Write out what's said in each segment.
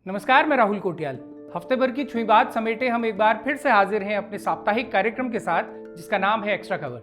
नमस्कार, मैं राहुल कोटियाल। हफ्ते भर की छुई बात समेटे हम एक बार फिर से हाजिर हैं अपने साप्ताहिक कार्यक्रम के साथ, जिसका नाम है एक्स्ट्रा कवर।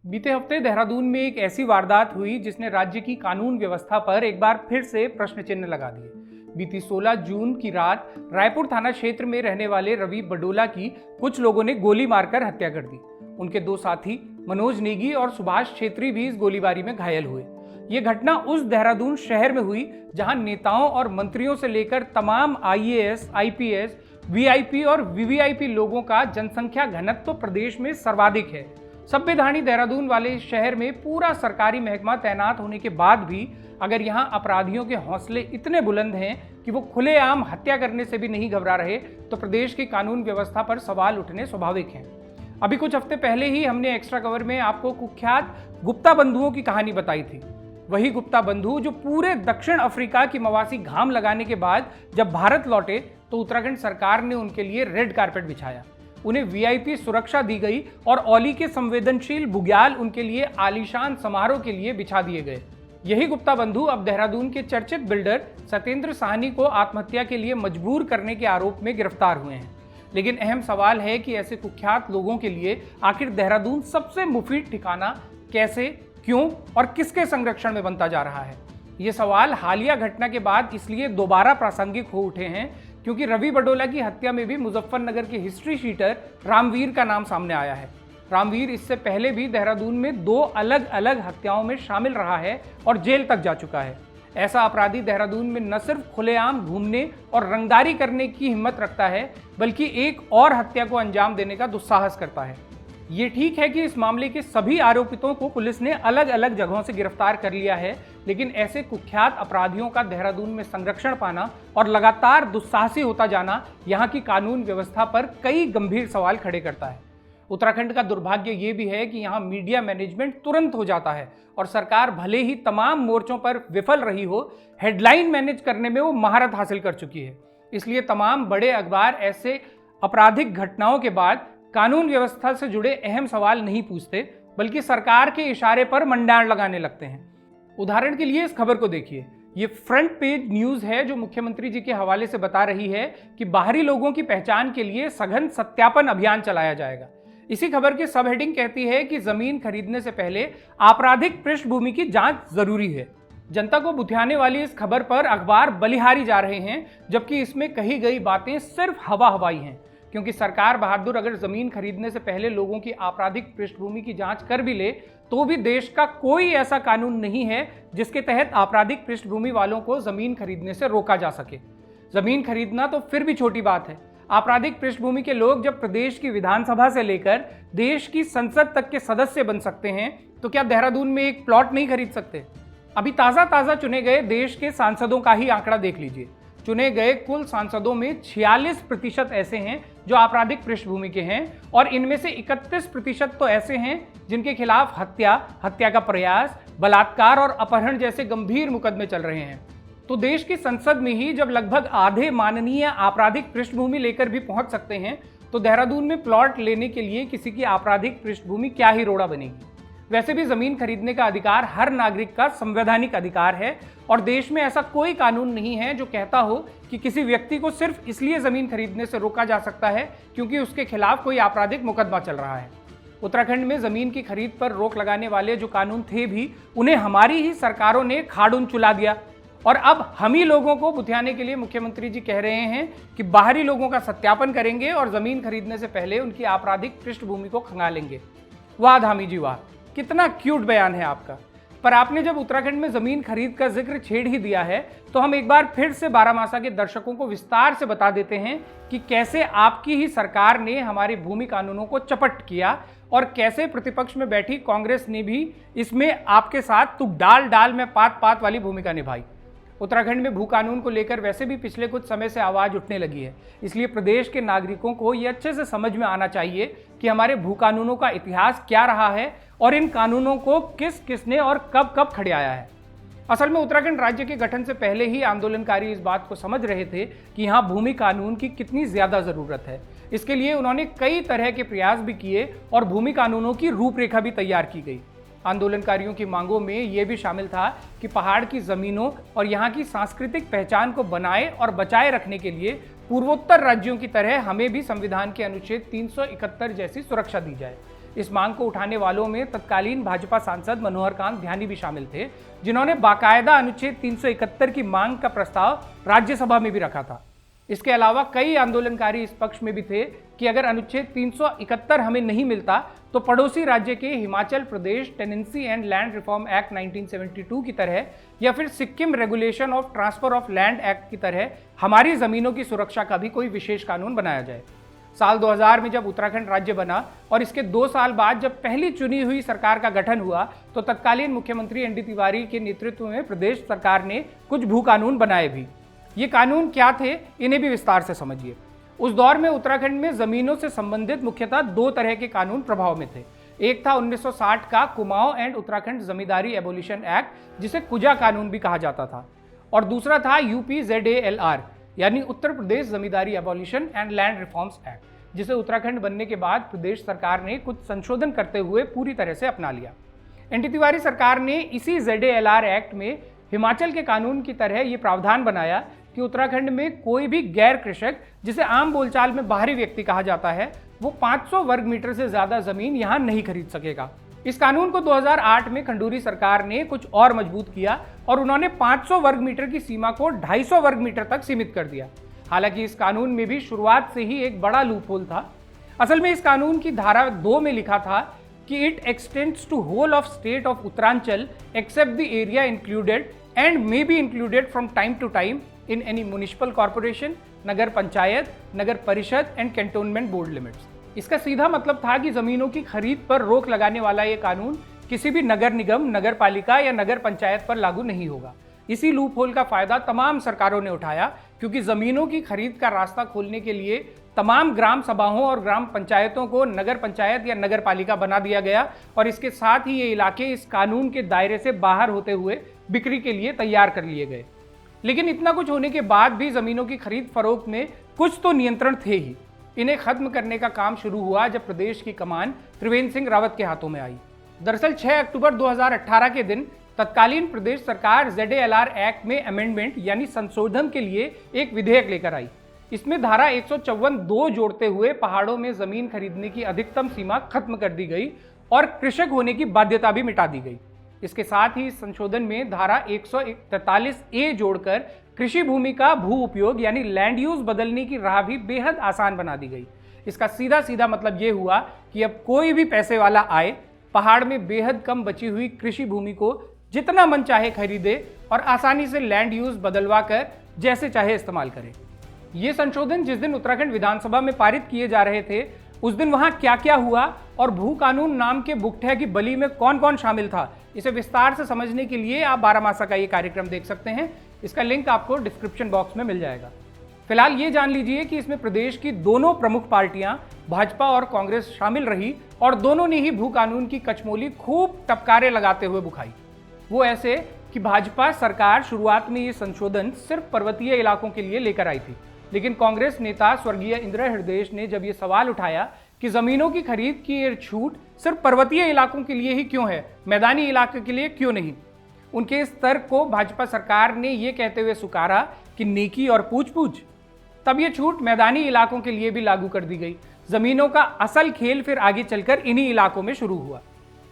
बीते हफ्ते देहरादून में एक ऐसी वारदात हुई जिसने राज्य की कानून व्यवस्था पर एक बार फिर से प्रश्न चिन्ह लगा दिए। बीती 16 जून की रात रायपुर थाना क्षेत्र में रहने वाले रवि बडोला की कुछ लोगों ने गोली मारकर हत्या कर दी। उनके दो साथी मनोज नेगी और सुभाष छेत्री भी इस गोलीबारी में घायल हुए। ये घटना उस देहरादून शहर में हुई जहां नेताओं और मंत्रियों से लेकर तमाम आईएएस, आईपीएस, वीआईपी और वीवीआईपी लोगों का जनसंख्या घनत्व तो प्रदेश में सर्वाधिक है। सभ्यधानी देहरादून वाले इस शहर में पूरा सरकारी महकमा तैनात होने के बाद भी अगर यहां अपराधियों के हौसले इतने बुलंद हैं कि वो खुलेआम हत्या करने से भी नहीं घबरा रहे, तो प्रदेश की कानून व्यवस्था पर सवाल उठने स्वाभाविक हैं। अभी कुछ हफ्ते पहले ही हमने एक्स्ट्रा कवर में आपको कुख्यात गुप्ता बंधुओं की कहानी बताई थी। वही गुप्ता बंधु जो पूरे दक्षिण अफ्रीका की मवासी घाम लगाने के बाद जब भारत लौटे तो उत्तराखंड सरकार ने उनके लिए रेड कारपेट बिछाया, उन्हें वीआईपी सुरक्षा दी गई और औली के संवेदनशील बुग्याल उनके लिए आलीशान समारोह के लिए बिछा दिए गए। यही गुप्ता बंधु अब देहरादून के चर्चित बिल्डर सत्येंद्र साहनी को आत्महत्या के लिए मजबूर करने के आरोप में गिरफ्तार हुए हैं। लेकिन अहम सवाल है कि ऐसे कुख्यात लोगों के लिए आखिर देहरादून सबसे मुफीद ठिकाना कैसे, क्यों और किसके संरक्षण में बनता जा रहा है? ये सवाल हालिया घटना के बाद इसलिए दोबारा प्रासंगिक हो उठे हैं क्योंकि रवि बडोला की हत्या में भी मुजफ्फरनगर के हिस्ट्री शीटर रामवीर का नाम सामने आया है। रामवीर इससे पहले भी देहरादून में 2 अलग अलग हत्याओं में शामिल रहा है और जेल तक जा चुका है। ऐसा अपराधी देहरादून में न सिर्फ खुलेआम घूमने और रंगदारी करने की हिम्मत रखता है, बल्कि एक और हत्या को अंजाम देने का दुस्साहस करता है। ये ठीक है कि इस मामले के सभी आरोपितों को पुलिस ने अलग अलग जगहों से गिरफ्तार कर लिया है, लेकिन ऐसे कुख्यात अपराधियों का देहरादून में संरक्षण पाना और लगातार दुस्साहसी होता जाना यहाँ की कानून व्यवस्था पर कई गंभीर सवाल खड़े करता है। उत्तराखंड का दुर्भाग्य ये भी है कि यहाँ मीडिया मैनेजमेंट तुरंत हो जाता है और सरकार भले ही तमाम मोर्चों पर विफल रही हो, हेडलाइन मैनेज करने में वो महारत हासिल कर चुकी है। इसलिए तमाम बड़े अखबार ऐसे आपराधिक घटनाओं के बाद कानून व्यवस्था से जुड़े अहम सवाल नहीं पूछते, बल्कि सरकार के इशारे पर मंडाण लगाने लगते हैं। उदाहरण के लिए इस खबर को देखिए। ये फ्रंट पेज न्यूज है जो मुख्यमंत्री जी के हवाले से बता रही है कि बाहरी लोगों की पहचान के लिए सघन सत्यापन अभियान चलाया जाएगा। इसी खबर की सब हेडिंग कहती है कि जमीन खरीदने से पहले आपराधिक पृष्ठभूमि की जांच जरूरी है। जनता को बुधियाने वाली इस खबर पर अखबार बलिहारी जा रहे हैं, जबकि इसमें कही गई बातें सिर्फ हवा हवाई हैं। क्योंकि सरकार बहादुर अगर जमीन खरीदने से पहले लोगों की आपराधिक पृष्ठभूमि की जांच कर भी ले, तो भी देश का कोई ऐसा कानून नहीं है जिसके तहत आपराधिक पृष्ठभूमि वालों को जमीन खरीदने से रोका जा सके। जमीन खरीदना तो फिर भी छोटी बात है। आपराधिक पृष्ठभूमि के लोग जब प्रदेश की विधानसभा से लेकर देश की संसद तक के सदस्य बन सकते हैं, तो क्या देहरादून में एक प्लॉट नहीं खरीद सकते? अभी ताजा चुने गए देश के सांसदों का ही आंकड़ा देख लीजिए। चुने गए कुल सांसदों में 46% ऐसे हैं जो आपराधिक पृष्ठभूमि के हैं और इनमें से 31% तो ऐसे हैं जिनके खिलाफ हत्या का प्रयास, बलात्कार और अपहरण जैसे गंभीर मुकदमे चल रहे हैं। तो देश की संसद में ही जब लगभग आधे माननीय आपराधिक पृष्ठभूमि लेकर भी पहुंच सकते हैं, तो देहरादून में प्लॉट लेने के लिए किसी की आपराधिक पृष्ठभूमि क्या ही रोड़ा बनेगी। वैसे भी जमीन खरीदने का अधिकार हर नागरिक का संवैधानिक अधिकार है और देश में ऐसा कोई कानून नहीं है जो कहता हो कि किसी व्यक्ति को सिर्फ इसलिए जमीन खरीदने से रोका जा सकता है क्योंकि उसके खिलाफ कोई आपराधिक मुकदमा चल रहा है। उत्तराखंड में जमीन की खरीद पर रोक लगाने वाले जो कानून थे भी, उन्हें हमारी ही सरकारों ने खाड़ून चुला दिया और अब हम ही लोगों को बुधियाने के लिए मुख्यमंत्री जी कह रहे हैं कि बाहरी लोगों का सत्यापन करेंगे और जमीन खरीदने से पहले उनकी आपराधिक पृष्ठभूमि को खंगालेंगे। वाह धामी जी वाह, कितना क्यूट बयान है आपका। पर आपने जब उत्तराखंड में जमीन खरीद का जिक्र छेड़ ही दिया है, तो हम एक बार फिर से बारामासा के दर्शकों को विस्तार से बता देते हैं कि कैसे आपकी ही सरकार ने हमारे भूमि कानूनों को चपट किया और कैसे प्रतिपक्ष में बैठी कांग्रेस ने भी इसमें आपके साथ तुक डाल में पात वाली भूमिका निभाई। उत्तराखंड में भू कानून को लेकर वैसे भी पिछले कुछ समय से आवाज उठने लगी है, इसलिए प्रदेश के नागरिकों को ये अच्छे से समझ में आना चाहिए कि हमारे भू कानूनों का इतिहास क्या रहा है और इन कानूनों को किसने और कब खड़े-आया है। असल में उत्तराखंड राज्य के गठन से पहले ही आंदोलनकारी इस बात को समझ रहे थे कि यहाँ भूमि कानून की कितनी ज्यादा जरूरत है। इसके लिए उन्होंने कई तरह के प्रयास भी किए और भूमि कानूनों की रूपरेखा भी तैयार की गई। आंदोलनकारियों की मांगों में ये भी शामिल था कि पहाड़ की जमीनों और यहाँ की सांस्कृतिक पहचान को बनाए और बचाए रखने के लिए पूर्वोत्तर राज्यों की तरह हमें भी संविधान के अनुच्छेद 371 जैसी सुरक्षा दी जाए। इस मांग को उठाने वालों में तत्कालीन भाजपा सांसद मनोहर कांत ध्यानी भी शामिल थे, जिन्होंने बाकायदा अनुच्छेद 371 की मांग का प्रस्ताव राज्यसभा में भी रखा था। इसके अलावा कई आंदोलनकारी इस पक्ष में भी थे कि अगर अनुच्छेद 371 हमें नहीं मिलता तो पड़ोसी राज्य के Himachal Pradesh tenancy and land reform act 1972 की तरह या फिर Sikkim regulation of transfer of land act की तरह हमारी जमीनों की सुरक्षा का भी कोई विशेष कानून बनाया जाए। साल 2000 में जब उत्तराखंड राज्य बना और इसके 2 साल बाद जब पहली चुनी हुई सरकार का गठन हुआ तो तत्कालीन मुख्यमंत्री एनडी तिवारी के नेतृत्व में प्रदेश सरकार ने कुछ भू कानून बनाए भी। ये कानून क्या थे, इन्हें भी विस्तार से समझिए। उस दौर में उत्तराखंड में जमीनों से संबंधित मुख्यतः 2 तरह के कानून प्रभाव में थे। एक था 1960 का Kumaon and Uttarakhand zamindari abolition act, जिसे कुजा कानून भी कहा जाता था, और दूसरा था UPZALR यानी Uttar Pradesh zamindari abolition and land reforms act, जिसे उत्तराखंड बनने के बाद प्रदेश सरकार ने कुछ संशोधन करते हुए पूरी तरह से अपना लिया। एनडी तिवारी सरकार ने इसी ZALR एक्ट में हिमाचल के कानून की तरह ये प्रावधान बनाया कि उत्तराखंड में कोई भी गैर कृषक, जिसे आम बोलचाल में बाहरी व्यक्ति कहा जाता है, वो 500 वर्ग मीटर से ज्यादा जमीन यहां नहीं खरीद सकेगा। इस कानून को 2008 में खंडूरी सरकार ने कुछ और मजबूत किया और उन्होंने 500 वर्ग मीटर की सीमा को 250 वर्ग मीटर तक सीमित कर दिया। हालांकि इस कानून में भी शुरुआत से ही एक बड़ा लूपहोल था। असल में इस कानून की धारा 2 में लिखा था कि it extends to whole of state of Uttaranchal except the area included and may be included from time to time in any municipal corporation, nagar panchayat, nagar parishad and cantonment board limits. इसका सीधा मतलब था कि जमीनों की खरीद पर रोक लगाने वाला यह कानून किसी भी नगर निगम, नगर पालिका या नगर पंचायत पर लागू नहीं होगा। इसी लूपहोल का फायदा तमाम सरकारों ने उठाया, क्योंकि जमीनों की खरीद का रास्ता खोलने के लिए तमाम ग्राम सभाओं और ग्राम पंचायतों को नगर पंचायत या नगर पालिका बना दिया गया और इसके साथ ही ये इलाके इस कानून के दायरे से बाहर होते हुए बिक्री के लिए तैयार कर लिए गए। लेकिन इतना कुछ होने के बाद भी जमीनों की खरीद फरोख्त में कुछ तो नियंत्रण थे ही। इन्हें खत्म करने का काम शुरू हुआ जब प्रदेश की कमान त्रिवेंद्र सिंह रावत के हाथों में आई। दरअसल 6 अक्टूबर 2018 के दिन तत्कालीन प्रदेश सरकार ZALR एक्ट में अमेंडमेंट यानी संशोधन के लिए एक विधेयक लेकर आई। इसमें धारा 154(2) जोड़ते हुए पहाड़ों में जमीन खरीदने की अधिकतम सीमा खत्म कर दी गई और कृषक होने की बाध्यता भी मिटा दी गई। इसके साथ ही इस संशोधन में धारा 143A जोड़कर कृषि भूमि का भू उपयोग यानी लैंड यूज बदलने की राह भी बेहद आसान बना दी गई। इसका सीधा सीधा मतलब ये हुआ कि अब कोई भी पैसे वाला आए, पहाड़ में बेहद कम बची हुई कृषि भूमि को जितना मन चाहे खरीदे और आसानी से लैंड यूज बदलवा कर जैसे चाहे इस्तेमाल करे। ये संशोधन जिस दिन उत्तराखंड विधानसभा में पारित किए जा रहे थे, उस दिन वहां क्या क्या हुआ और भू कानून नाम के बुकठे की बली में कौन कौन शामिल था, इसे विस्तार से समझने के लिए आप 12 मासा का ये कार्यक्रम देख सकते हैं। इसका लिंक आपको डिस्क्रिप्शन बॉक्स में मिल जाएगा। फिलहाल ये जान लीजिए कि इसमें प्रदेश की दोनों प्रमुख पार्टियां भाजपा और कांग्रेस शामिल रही और दोनों ने ही भू कानून की कचमोली खूब टपकारे लगाते हुए बुखाई। वो ऐसे कि भाजपा सरकार शुरुआत में ये संशोधन सिर्फ पर्वतीय इलाकों के लिए लेकर आई थी, लेकिन कांग्रेस नेता स्वर्गीय इंदिरा हृदय ने जब ये सवाल उठाया कि जमीनों की खरीद की ये छूट सिर्फ पर्वतीय इलाकों के लिए ही क्यों है, मैदानी इलाके के लिए क्यों नहीं, उनके इस तर्क को भाजपा सरकार ने ये कहते हुए सुकारा कि नेकी और पूछ पूछ। तब ये छूट मैदानी इलाकों के लिए भी लागू कर दी गई। जमीनों का असल खेल फिर आगे चलकर इन्हीं इलाकों में शुरू हुआ।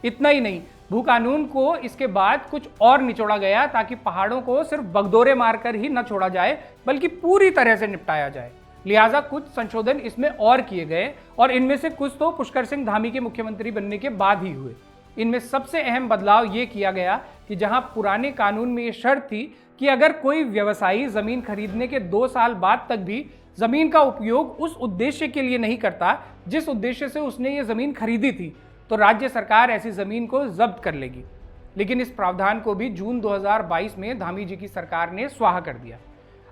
इतना ही नहीं, भू कानून को इसके बाद कुछ और निचोड़ा गया ताकि पहाड़ों को सिर्फ बगदोरे मारकर ही न छोड़ा जाए बल्कि पूरी तरह से निपटाया जाए। लिहाजा कुछ संशोधन इसमें और किए गए और इनमें से कुछ तो पुष्कर सिंह धामी के मुख्यमंत्री बनने के बाद ही हुए। इनमें सबसे अहम बदलाव ये किया गया कि जहां पुराने कानून में ये शर्त थी कि अगर कोई व्यवसायी जमीन खरीदने के 2 साल बाद तक भी जमीन का उपयोग उस उद्देश्य के लिए नहीं करता जिस उद्देश्य से उसने ये जमीन खरीदी थी, तो राज्य सरकार ऐसी जमीन को जब्त कर लेगी। लेकिन इस प्रावधान को भी जून 2022 में धामी जी की सरकार ने स्वाहा कर दिया।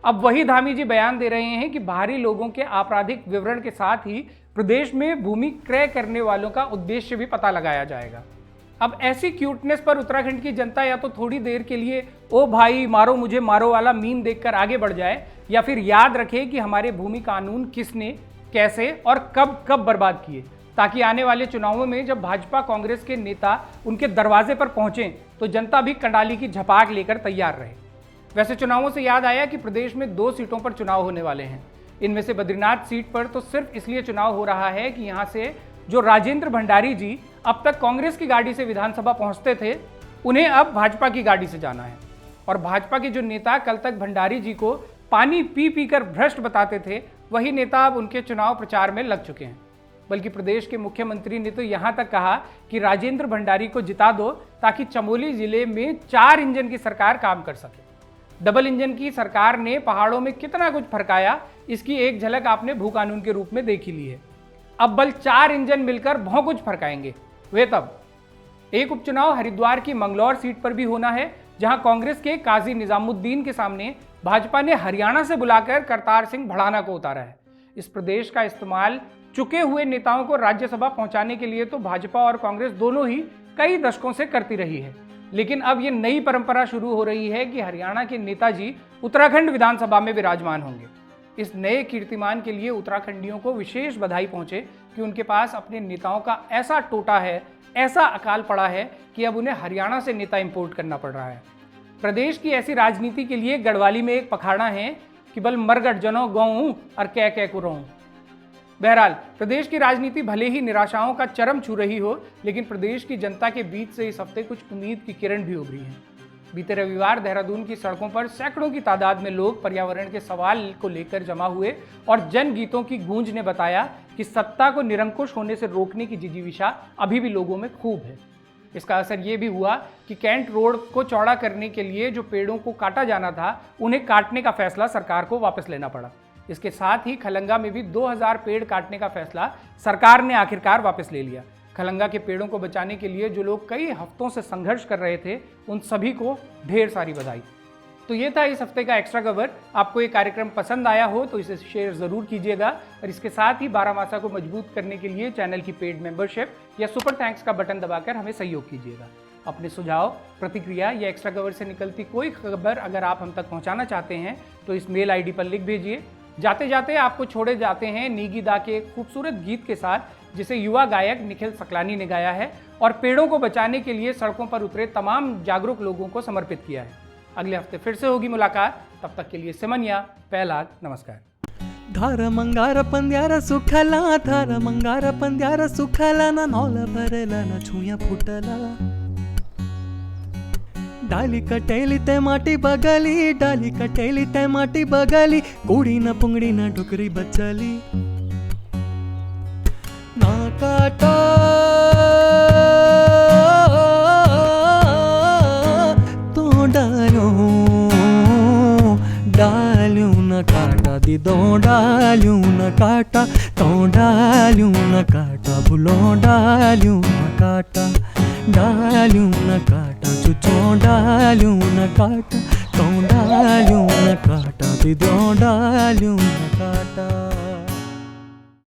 अब वही धामी जी बयान दे रहे हैं कि बाहरी लोगों के आपराधिक विवरण के साथ ही प्रदेश में भूमि क्रय करने वालों का उद्देश्य भी पता लगाया जाएगा। अब ऐसी क्यूटनेस पर उत्तराखंड की जनता या तो थोड़ी देर के लिए ओ भाई मारो मुझे मारो वाला मीम देखकर आगे बढ़ जाए, या फिर याद रखे कि हमारे भूमि कानून किसने, कैसे और कब कब बर्बाद किए। ताकि आने वाले चुनावों में जब भाजपा कांग्रेस के नेता उनके दरवाजे पर पहुंचें तो जनता भी कंडाली की झपाक लेकर तैयार रहे। वैसे चुनावों से याद आया कि प्रदेश में 2 सीटों पर चुनाव होने वाले हैं। इनमें से बद्रीनाथ सीट पर तो सिर्फ इसलिए चुनाव हो रहा है कि यहां से जो राजेंद्र भंडारी जी अब तक कांग्रेस की गाड़ी से विधानसभा पहुंचते थे, उन्हें अब भाजपा की गाड़ी से जाना है। और भाजपा के जो नेता कल तक भंडारी जी को पानी पी पी कर भ्रष्ट बताते थे, वही नेता अब उनके चुनाव प्रचार में लग चुके हैं। बल्कि प्रदेश के मुख्यमंत्री ने तो यहां तक कहा कि राजेंद्र भंडारी को जिता दो ताकि चमोली जिले में 4 इंजन की सरकार काम कर सके। डबल इंजन की सरकार ने पहाड़ों में कितना कुछ फरकाया, इसकी एक झलक आपने भू कानून के रूप में देख ही ली है। अब बल 4 इंजन मिलकर बहुत कुछ फरकाएंगे, वे तब। एक उपचुनाव हरिद्वार की मंगलौर सीट पर भी होना है, जहां कांग्रेस के काजी निजामुद्दीन के सामने भाजपा ने हरियाणा से बुलाकर करतार सिंह भड़ाना को उतारा है। इस प्रदेश का इस्तेमाल चुके हुए नेताओं को राज्यसभा पहुंचाने के लिए तो भाजपा और कांग्रेस दोनों ही कई दशकों से करती रही है, लेकिन अब ये नई परंपरा शुरू हो रही है कि हरियाणा के नेताजी उत्तराखंड विधानसभा में विराजमान होंगे। इस नए कीर्तिमान के लिए उत्तराखंडियों को विशेष बधाई पहुंचे कि उनके पास अपने नेताओं का ऐसा टोटा है, ऐसा अकाल पड़ा है कि अब उन्हें हरियाणा से नेता इंपोर्ट करना पड़ रहा है। प्रदेश की ऐसी राजनीति के लिए गढ़वाली में एक पखाड़ा है कि बल मरगट जनो गऊं और कह को रहूं। बहरहाल प्रदेश की राजनीति भले ही निराशाओं का चरम छू रही हो, लेकिन प्रदेश की जनता के बीच से इस हफ्ते कुछ उम्मीद की किरण भी उभरी है। बीते रविवार देहरादून की सड़कों पर सैकड़ों की तादाद में लोग पर्यावरण के सवाल को लेकर जमा हुए और जनगीतों की गूंज ने बताया कि सत्ता को निरंकुश होने से रोकने की जिजीविषा अभी भी लोगों में खूब है। इसका असर ये भी हुआ कि कैंट रोड को चौड़ा करने के लिए जो पेड़ों को काटा जाना था, उन्हें काटने का फैसला सरकार को वापस लेना पड़ा। इसके साथ ही खलंगा में भी 2000 पेड़ काटने का फैसला सरकार ने आखिरकार वापस ले लिया। खलंगा के पेड़ों को बचाने के लिए जो लोग कई हफ्तों से संघर्ष कर रहे थे, उन सभी को ढेर सारी बधाई। तो ये था इस हफ्ते का एक्स्ट्रा कवर। आपको ये कार्यक्रम पसंद आया हो तो इसे शेयर ज़रूर कीजिएगा और इसके साथ ही बारामासा को मजबूत करने के लिए चैनल की पेड मेंबरशिप या सुपर थैंक्स का बटन दबाकर हमें सहयोग कीजिएगा। अपने सुझाव, प्रतिक्रिया या एक्स्ट्रा कवर से निकलती कोई खबर अगर आप हम तक पहुँचाना चाहते हैं तो इस मेल ID पर लिख भेजिए। जाते जाते आपको छोड़े जाते हैं नीगी दा के खूबसूरत गीत के साथ, जिसे युवा गायक निखिल सकलानी ने गाया है और पेड़ों को बचाने के लिए सड़कों पर उतरे तमाम जागरूक लोगों को समर्पित किया है। अगले हफ्ते फिर से होगी मुलाकात, तब तक के लिए सिमनिया पहलाग, नमस्कार। धार मंगार पंद्यार सुखला, धार मंगार पंद्यार सुखला, ना नौला भरला ना छुया फुटला। डाली कटेली ते माटी बगली, डाली कटेली ते माटी बगली, कुड़ी न पुंगड़ी न डुकरी बचली। ना काटा तो डालो, डालू न काटा दीदो, डालू न काटा तो डालू न काटा, भूलो डालू न काटा, डालू न काटा चुचो, डालू न काटा तो डालू न काटा दीदो, डालू न काटा।